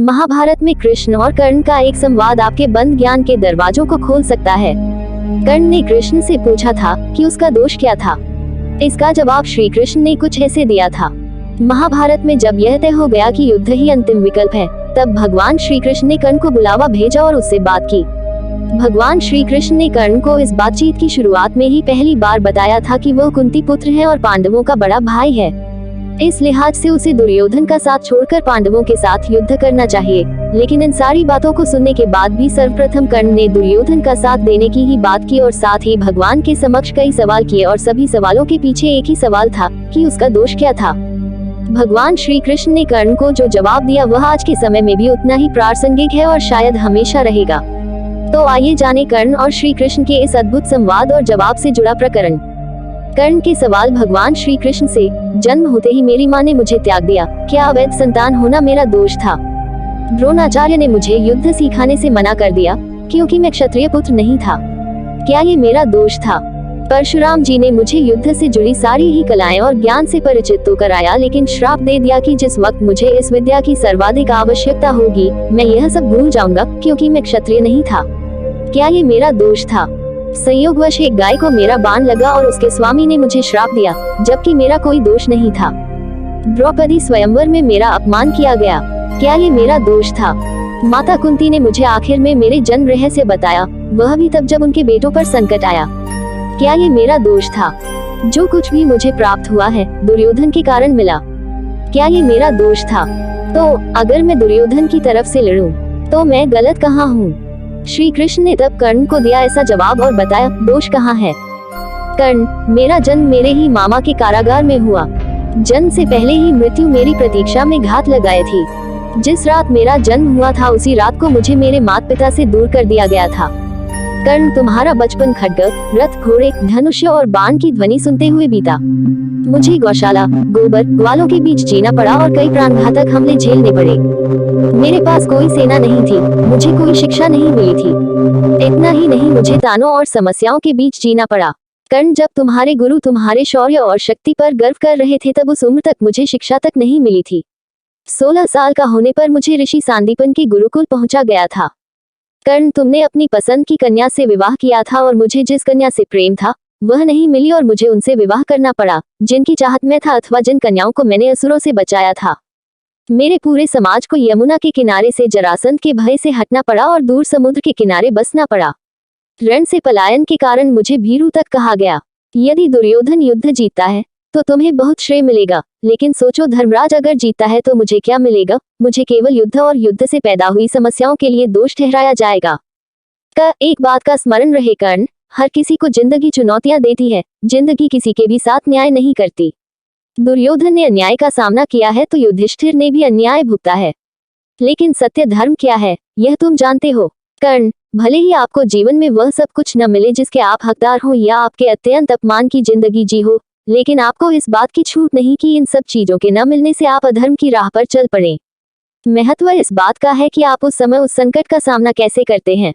महाभारत में कृष्ण और कर्ण का एक संवाद आपके बंद ज्ञान के दरवाजों को खोल सकता है। कर्ण ने कृष्ण से पूछा था कि उसका दोष क्या था। इसका जवाब श्री कृष्ण ने कुछ ऐसे दिया था। महाभारत में जब यह तय हो गया कि युद्ध ही अंतिम विकल्प है, तब भगवान श्री कृष्ण ने कर्ण को बुलावा भेजा और उससे बात की। भगवान श्री कृष्ण ने कर्ण को इस बातचीत की शुरुआत में ही पहली बार बताया था कि वह कुंती पुत्र है और पांडवों का बड़ा भाई है। इस लिहाज से उसे दुर्योधन का साथ छोड़कर पांडवों के साथ युद्ध करना चाहिए। लेकिन इन सारी बातों को सुनने के बाद भी सर्वप्रथम कर्ण ने दुर्योधन का साथ देने की ही बात की और साथ ही भगवान के समक्ष कई सवाल किए और सभी सवालों के पीछे एक ही सवाल था कि उसका दोष क्या था। भगवान श्री कृष्ण ने कर्ण को जो जवाब दिया वह आज के समय में भी उतना ही प्रासंगिक है और शायद हमेशा रहेगा। तो आइए जाने कर्ण और श्री कृष्ण के इस अद्भुत संवाद और जवाब से जुड़ा प्रकरण। कर्ण के सवाल भगवान श्री कृष्ण से, जन्म होते ही मेरी माँ ने मुझे त्याग दिया, क्या अवैध संतान होना मेरा दोष था? द्रोणाचार्य ने मुझे युद्ध सिखाने से मना कर दिया क्योंकि मैं क्षत्रिय पुत्र नहीं था, क्या ये मेरा दोष था? परशुराम जी ने मुझे युद्ध से जुड़ी सारी ही कलाएं और ज्ञान से परिचित तो कराया, लेकिन श्राप दे दिया कि जिस वक्त मुझे इस विद्या की सर्वाधिक आवश्यकता होगी मैं यह सब भूल जाऊंगा क्योंकि मैं क्षत्रिय नहीं था, क्या ये मेरा दोष था? संयोगवश एक गाय को मेरा बाण लगा और उसके स्वामी ने मुझे श्राप दिया, जबकि मेरा कोई दोष नहीं था। द्रौपदी स्वयंवर में मेरा अपमान किया गया, क्या ये मेरा दोष था? माता कुंती ने मुझे आखिर में मेरे जन्म रहस्य बताया, वह भी तब जब उनके बेटों पर संकट आया, क्या ये मेरा दोष था? जो कुछ भी मुझे प्राप्त हुआ है दुर्योधन के कारण मिला, क्या ये मेरा दोष था? तो अगर मैं दुर्योधन की तरफ से लड़ूं, तो मैं गलत कहाँ हूँ? श्री कृष्ण ने तब कर्ण को दिया ऐसा जवाब और बताया, दोष कहाँ है? कर्ण, मेरा जन्म मेरे ही मामा के कारागार में हुआ। जन्म से पहले ही मृत्यु मेरी प्रतीक्षा में घात लगाए थी। जिस रात मेरा जन्म हुआ था उसी रात को मुझे मेरे माता पिता से दूर कर दिया गया था। कर्ण, तुम्हारा बचपन खड्ग, रथ, घोड़े, धनुष्य और बाण की ध्वनि सुनते हुए बीता। मुझे गौशाला, गोबर, ग्वालों के बीच जीना पड़ा और कई प्राणघातक हमले झेलने पड़े। मेरे पास कोई सेना नहीं थी, मुझे कोई शिक्षा नहीं मिली थी। इतना ही नहीं, मुझे तानों और समस्याओं के बीच जीना पड़ा। कर्ण, जब तुम्हारे गुरु तुम्हारे शौर्य और शक्ति पर गर्व कर रहे थे तब उस उम्र तक मुझे शिक्षा तक नहीं मिली थी। 16 साल का होने पर मुझे ऋषि सांदीपन के गुरुकुल पहुंचा गया था। कर्ण, तुमने अपनी पसंद की कन्या से विवाह किया था और मुझे जिस कन्या से प्रेम था वह नहीं मिली और मुझे उनसे विवाह करना पड़ा जिनकी चाहत में था अथवा जिन कन्याओं को मैंने असुरों से बचाया था। मेरे पूरे समाज को यमुना के किनारे से जरासंध के भय से हटना पड़ा और दूर समुद्र के किनारे बसना पड़ा। रण से पलायन के कारण मुझे भीरू तक कहा गया। यदि दुर्योधन युद्ध जीतता है तो तुम्हें बहुत श्रेय मिलेगा, लेकिन सोचो धर्मराज अगर जीतता है तो मुझे क्या मिलेगा? मुझे केवल युद्ध और युद्ध से पैदा हुई समस्याओं के लिए दोष ठहराया जाएगा। एक बात का स्मरण रहे कर्ण, हर किसी को जिंदगी चुनौतियां देती है, जिंदगी किसी के भी साथ न्याय नहीं करती। दुर्योधन ने अन्याय का सामना किया है तो युधिष्ठिर ने भी अन्याय भुगता है, लेकिन सत्य धर्म क्या है यह तुम जानते हो। कर्ण, भले ही आपको जीवन में वह सब कुछ न मिले जिसके आप हकदार हो या आपके अत्यंत अपमान की जिंदगी जी हो, लेकिन आपको इस बात की छूट नहीं कि इन सब चीजों के न मिलने से आप अधर्म की राह पर चल पड़े। महत्व इस बात का है कि आप उस समय उस संकट का सामना कैसे करते हैं।